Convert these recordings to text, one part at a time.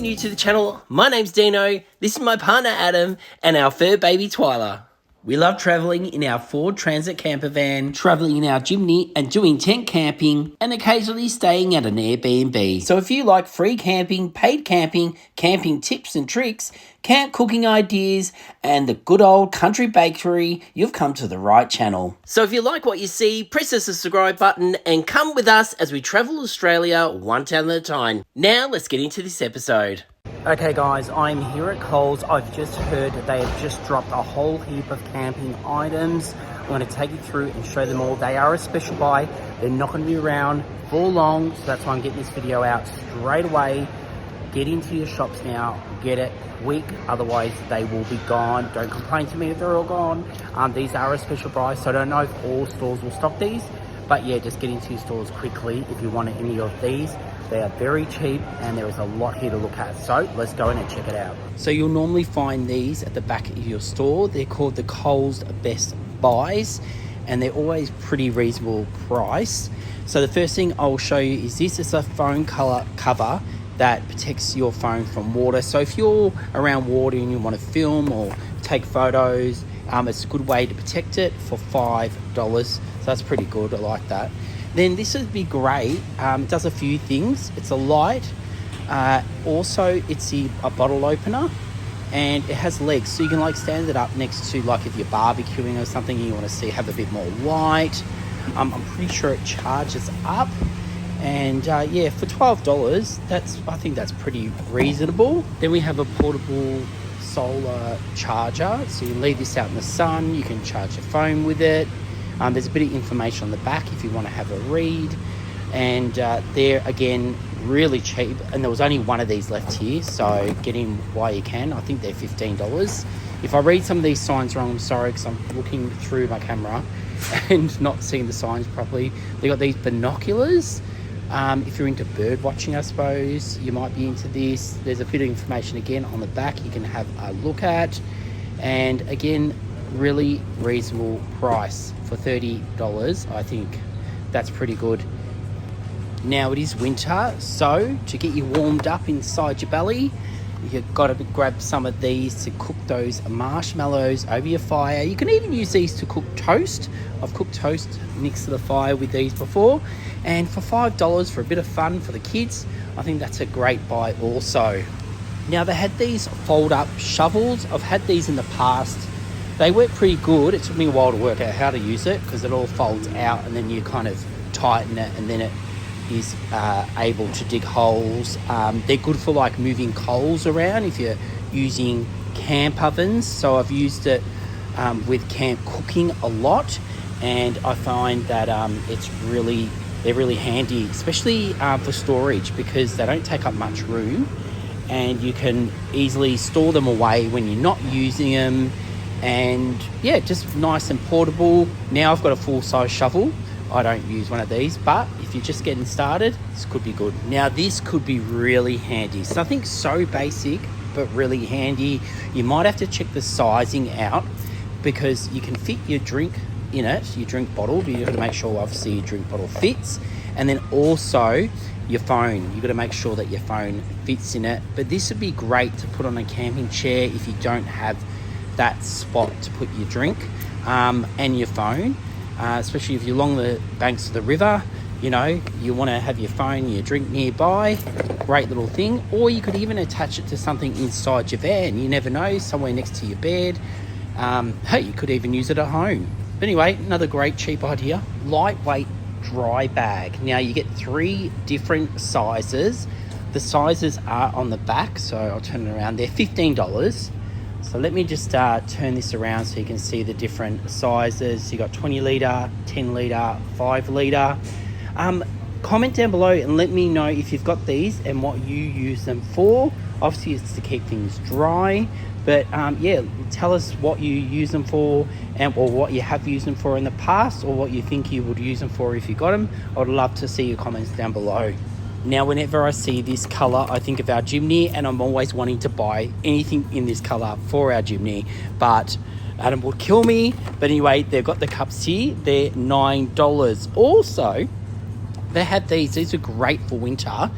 new to the channel, my name's Dino, this is my partner Adam, and our fur baby Twyla. We love travelling in our Ford Transit camper van, travelling in our Jimny and doing tent camping, and occasionally staying at an Airbnb. So if you like free camping, paid camping, camping tips and tricks, camp cooking ideas, and the good old country bakery, you've come to the right channel. So if you like what you see, press the subscribe button and come with us as we travel Australia one town at a time. Now let's get into this episode. Okay guys, I'm here at Coles. I've just heard that they have just dropped a whole heap of camping items. I'm going to take you through and show them all. They are a special buy. They're not going to be around for long, so that's why I'm getting this video out straight away. Get into your shops now, get it quick, otherwise they will be gone. Don't complain to me if they're all gone. These are a special buy, so I don't know if all stores will stock these, but yeah, just get into your stores quickly if you want any of these. They are very cheap and there is a lot here to look at. So let's go in and check it out. So you'll normally find these at the back of your store. They're called the Coles Best Buys and they're always pretty reasonable price. So the first thing I'll show you is this. It's a phone color cover that protects your phone from water. So if you're around water and you want to film or take photos, it's a good way to protect it for $5. So that's pretty good. I like that. Then this would be great. It does a few things. It's a light. Also, it's a bottle opener, and it has legs, so you can like stand it up next to, like if you're barbecuing or something, and you want to see have a bit more light. I'm pretty sure it charges up, and yeah, for $12, I think that's pretty reasonable. Then we have a portable solar charger, so you can leave this out in the sun. You can charge your phone with it. There's a bit of information on the back if you want to have a read, and they're again really cheap, and there was only one of these left here, so get in while you can. I think they're $15. If I read some of these signs wrong, I'm sorry, because I'm looking through my camera and not seeing the signs properly. They got these binoculars. If you're into bird watching, I suppose you might be into this. There's a bit of information again on the back you can have a look at, and again, really reasonable price for $30. I think that's pretty good. Now it is winter, so to get you warmed up inside your belly, you've got to grab some of these to cook those marshmallows over your fire. You can even use these to cook toast. I've cooked toast next to the fire with these before, and for $5 for a bit of fun for the kids, I think that's a great buy also. Now they had these fold up shovels. I've had these in the past. They work pretty good. It took me a while to work out how to use it because it all folds out and then you kind of tighten it and then it is able to dig holes. They're good for like moving coals around if you're using camp ovens. So I've used it with camp cooking a lot, and I find that they're really handy, especially for storage, because they don't take up much room and you can easily store them away when you're not using them. And yeah, just nice and portable. Now I've got a full-size shovel. I don't use one of these, but if you're just getting started, this could be good. Now this could be really handy. Something so basic but really handy. You might have to check the sizing out because you can fit your drink in it, your drink bottle, but you've got to make sure obviously your drink bottle fits, and then also your phone. You've got to make sure that your phone fits in it. But this would be great to put on a camping chair if you don't have that spot to put your drink and your phone, especially if you're along the banks of the river. You know, you want to have your phone and your drink nearby. Great little thing. Or you could even attach it to something inside your van. You never know, somewhere next to your bed. Hey, you could even use it at home. But anyway, another great cheap idea. Lightweight dry bag. Now you get 3 different sizes. The sizes are on the back, so I'll turn it around. They're $15. So let me just turn this around so you can see the different sizes. You got 20 litre, 10 litre, 5 litre. Comment down below and let me know if you've got these and what you use them for. Obviously it's to keep things dry, but yeah, tell us what you use them for, or what you have used them for in the past, or what you think you would use them for if you got them. I'd love to see your comments down below. Now, whenever I see this colour, I think of our Jimny, and I'm always wanting to buy anything in this colour for our Jimny, but Adam would kill me. But anyway, they've got the cups here. They're $9. Also, they have these. These are great for winter,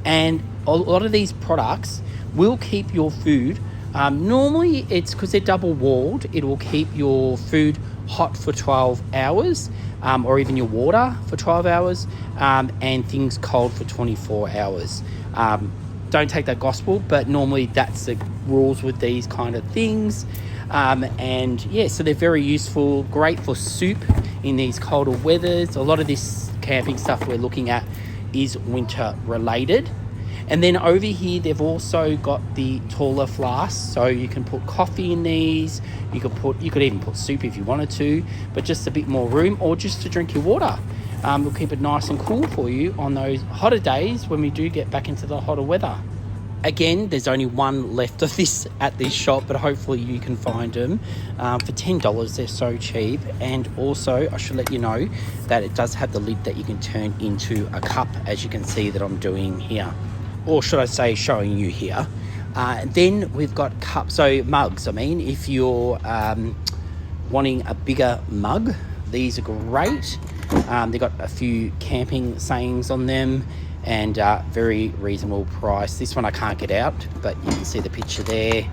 and a lot of these products will keep your food. Normally, it's because they're double walled, it will keep your food hot for 12 hours, or even your water for 12 hours, and things cold for 24 hours. Don't take that gospel, but normally that's the rules with these kind of things. And yeah, so they're very useful, great for soup in these colder weathers. A lot of this camping stuff we're looking at is winter related. And then over here, they've also got the taller flasks, so you can put coffee in these. You could even put soup if you wanted to, but just a bit more room, or just to drink your water. We'll keep it nice and cool for you on those hotter days when we do get back into the hotter weather. Again, there's only one left of this at this shop, but hopefully you can find them for $10. They're so cheap. And also, I should let you know that it does have the lid that you can turn into a cup, as you can see that I'm doing here. Or should I say, showing you here. Then we've got cups, so mugs. I mean, if you're wanting a bigger mug, these are great. They've got a few camping sayings on them, and very reasonable price. This one I can't get out, but you can see the picture there.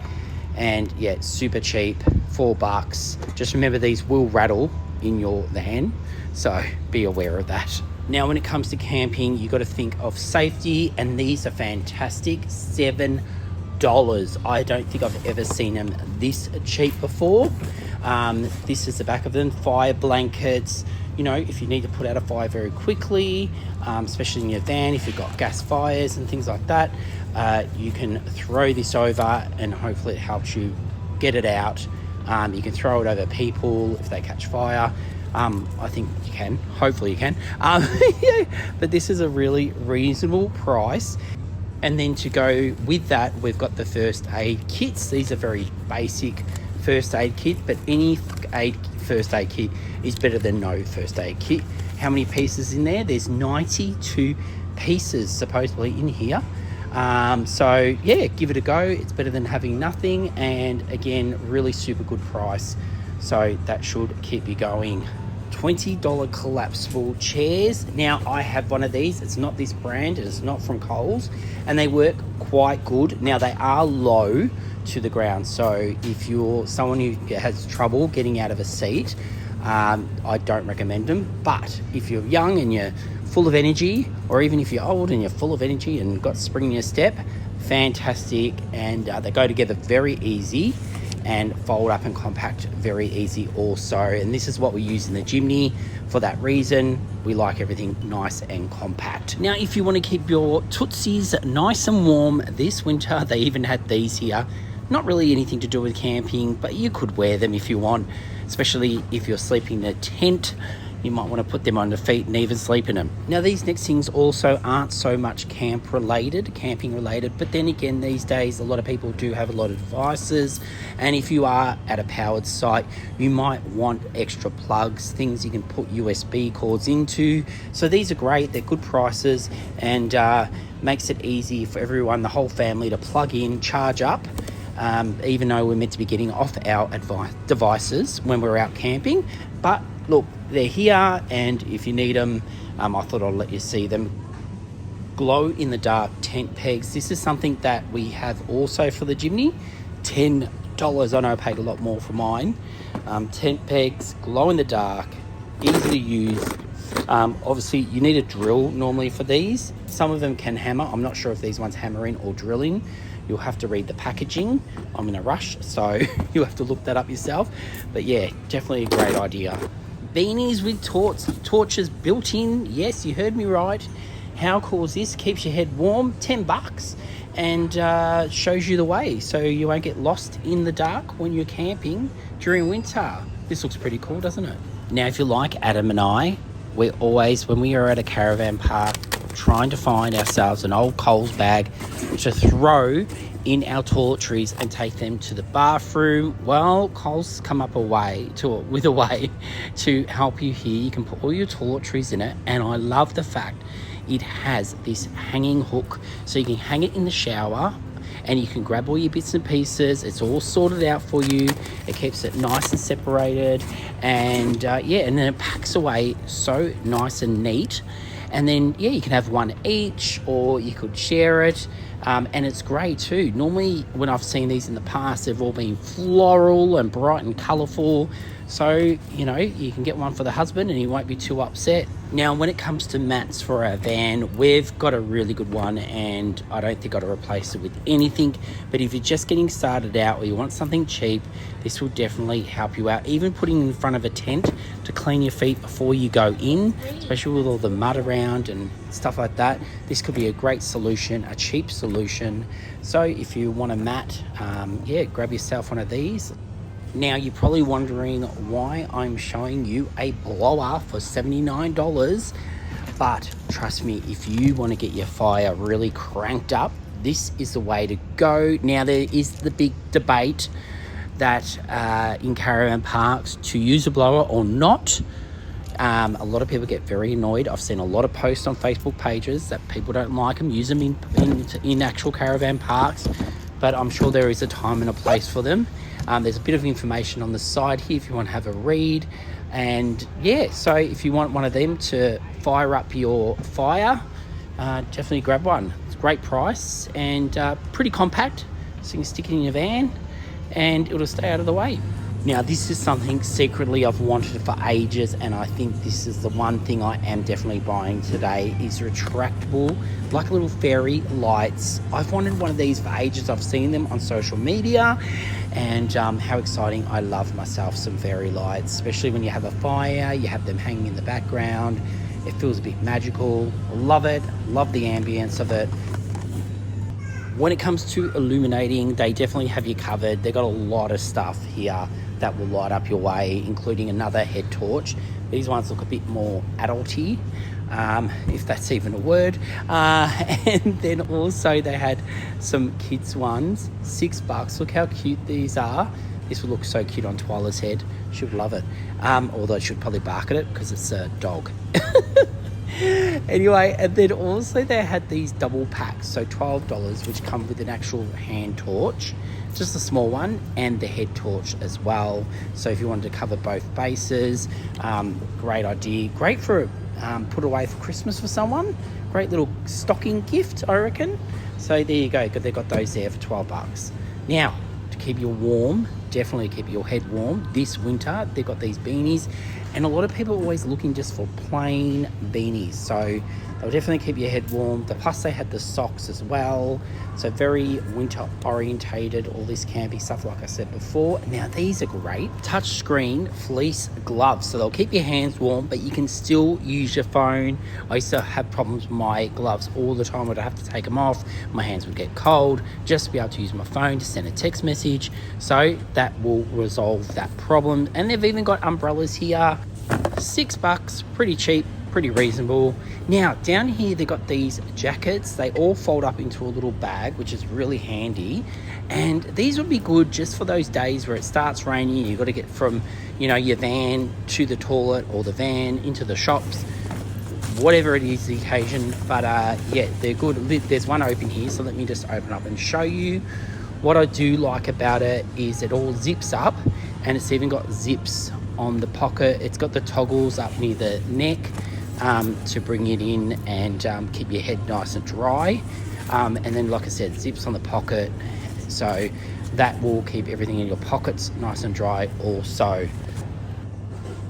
And yeah, super cheap, $4. Just remember, these will rattle in your van, so be aware of that. Now, when it comes to camping, you got to think of safety, and these are fantastic. $7. I don't think I've ever seen them this cheap before. This is the back of them. Fire blankets, you know, if you need to put out a fire very quickly, especially in your van, if you've got gas fires and things like that, you can throw this over and hopefully it helps you get it out. You can throw it over people if they catch fire. I think you can, hopefully you can. But this is a really reasonable price. And then to go with that, we've got the first aid kits. These are very basic first aid kit, but any first aid kit is better than no first aid kit. How many pieces in there? There's 92 pieces supposedly in here. So yeah, give it a go. It's better than having nothing. And again, really super good price. So that should keep you going. $20 collapsible chairs. Now, I have one of these. It's not this brand. It is not from Coles, and they work quite good. Now, they are low to the ground, so if you're someone who has trouble getting out of a seat, I don't recommend them. But if you're young and you're full of energy, or even if you're old and you're full of energy and got spring in your step, fantastic. And they go together very easy and fold up and compact very easy also. And this is what we use in the Jimny. For that reason, we like everything nice and compact. Now, if you want to keep your tootsies nice and warm this winter, they even had these here. Not really anything to do with camping, but you could wear them if you want, especially if you're sleeping in a tent. You might want to put them on your feet and even sleep in them. Now, these next things also aren't so much camping related, but then again, these days, a lot of people do have a lot of devices. And if you are at a powered site, you might want extra plugs, things you can put USB cords into. So these are great, they're good prices, and makes it easy for everyone, the whole family, to plug in, charge up. Even though we're meant to be getting off our devices when we're out camping. But look, they're here, and if you need them, I thought I'd let you see them. Glow in the dark tent pegs. This is something that we have also for the Jimny. $10. I know I paid a lot more for mine. Tent pegs, glow in the dark, easy to use. Obviously, you need a drill normally for these. Some of them can hammer. I'm not sure if these ones hammer in or drill in. You'll have to read the packaging. I'm in a rush, so you'll have to look that up yourself. But yeah, definitely a great idea. Beanies with torches built in. Yes, you heard me right. How cool is this? Keeps your head warm. $10 and shows you the way, so you won't get lost in the dark when you're camping during winter. This looks pretty cool, doesn't it? Now, if you're like Adam and I, we're always, when we are at a caravan park, trying to find ourselves an old Coles bag to throw in our toiletries and take them to the bathroom. Well, Coles come up with a way to help you here. You can put all your toiletries in it, and I love the fact it has this hanging hook, so you can hang it in the shower and you can grab all your bits and pieces. It's all sorted out for you. It keeps it nice and separated, and yeah, and then it packs away so nice and neat. And then, yeah, you can have one each, or you could share it. And it's grey too. Normally when I've seen these in the past, they've all been floral and bright and colourful. So, you know, you can get one for the husband and he won't be too upset. Now, when it comes to mats for our van, we've got a really good one, and I don't think I'd replace it with anything. But if you're just getting started out or you want something cheap, this will definitely help you out. Even putting in front of a tent to clean your feet before you go in, especially with all the mud around and stuff like that, this could be a great solution, a cheap solution. So if you want a mat, yeah, grab yourself one of these. Now, you're probably wondering why I'm showing you a blower for $79, but trust me, if you want to get your fire really cranked up, this is the way to go. Now, there is the big debate that in caravan parks to use a blower or not. A lot of people get very annoyed. I've seen a lot of posts on Facebook pages that people don't like them, use them in actual caravan parks, but I'm sure there is a time and a place for them. There's a bit of information on the side here if you want to have a read. And yeah, so if you want one of them to fire up your fire, definitely grab one. It's a great price and pretty compact, so you can stick it in your van and it'll stay out of the way. Now, this is something secretly I've wanted for ages, and I think this is the one thing I am definitely buying today, is retractable, like little fairy lights. I've wanted one of these for ages. I've seen them on social media, and how exciting. I love myself some fairy lights, especially when you have a fire, you have them hanging in the background. It feels a bit magical. Love it. Love the ambience of it. When it comes to illuminating, they definitely have you covered. They've got a lot of stuff here that will light up your way, including another head torch. These ones look a bit more adulty, if that's even a word. And then also they had some kids ones, $6. Look how cute these are. This would look so cute on Twyla's head. She would love it. Although she'd probably bark at it because it's a dog. Anyway, and then also they had these double packs, so $12, which come with an actual hand torch, just a small one, and the head torch as well. So if you wanted to cover both bases, great idea. Great for put away for Christmas for someone. Great little stocking gift, I reckon. So there you go. They've got those there for $12. Now, to keep you warm, definitely keep your head warm this winter, they've got these beanies, and a lot of people are always looking just for plain beanies, so they'll definitely keep your head warm. Plus they had the socks as well, so very winter orientated, all this camping stuff like I said before. Now these are great touch screen fleece gloves, so they'll keep your hands warm but you can still use your phone. I used to have problems with my gloves all the time. I'd have to take them off, my hands would get cold, just to be able to use my phone to send a text message, so that will resolve that problem. And they've even got umbrellas here, $6, pretty cheap, pretty reasonable. Now down here they've got these jackets. They all fold up into a little bag, which is really handy, and these would be good just for those days where it starts raining, you've got to get from, you know, your van to the toilet or the van into the shops, whatever it is the occasion. But yeah, they're good. There's one open here, so let me just open up and show you. What I do like about it is it all zips up, and it's even got zips on the pocket. It's got the toggles up near the neck to bring it in and keep your head nice and dry. And then, like I said, zips on the pocket, so that will keep everything in your pockets nice and dry also.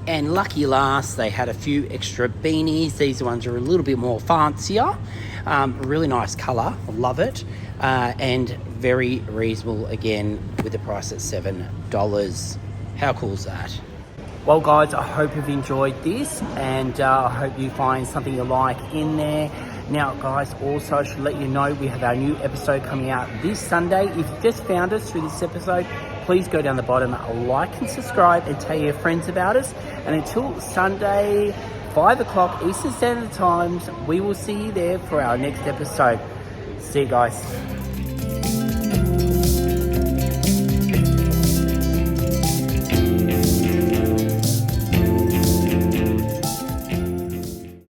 And lucky last, they had a few extra beanies. These ones are a little bit more fancier. Really nice colour, love it. And very reasonable again with the price at $7. How cool is that? Well guys, I hope you've enjoyed this, and I hope you find something you like in there. Now guys, also I should let you know we have our new episode coming out this Sunday. If you just found us through this episode, please go down the bottom, like and subscribe, and tell your friends about us. And until Sunday, 5 o'clock Eastern Standard Times, we will see you there for our next episode. See you guys.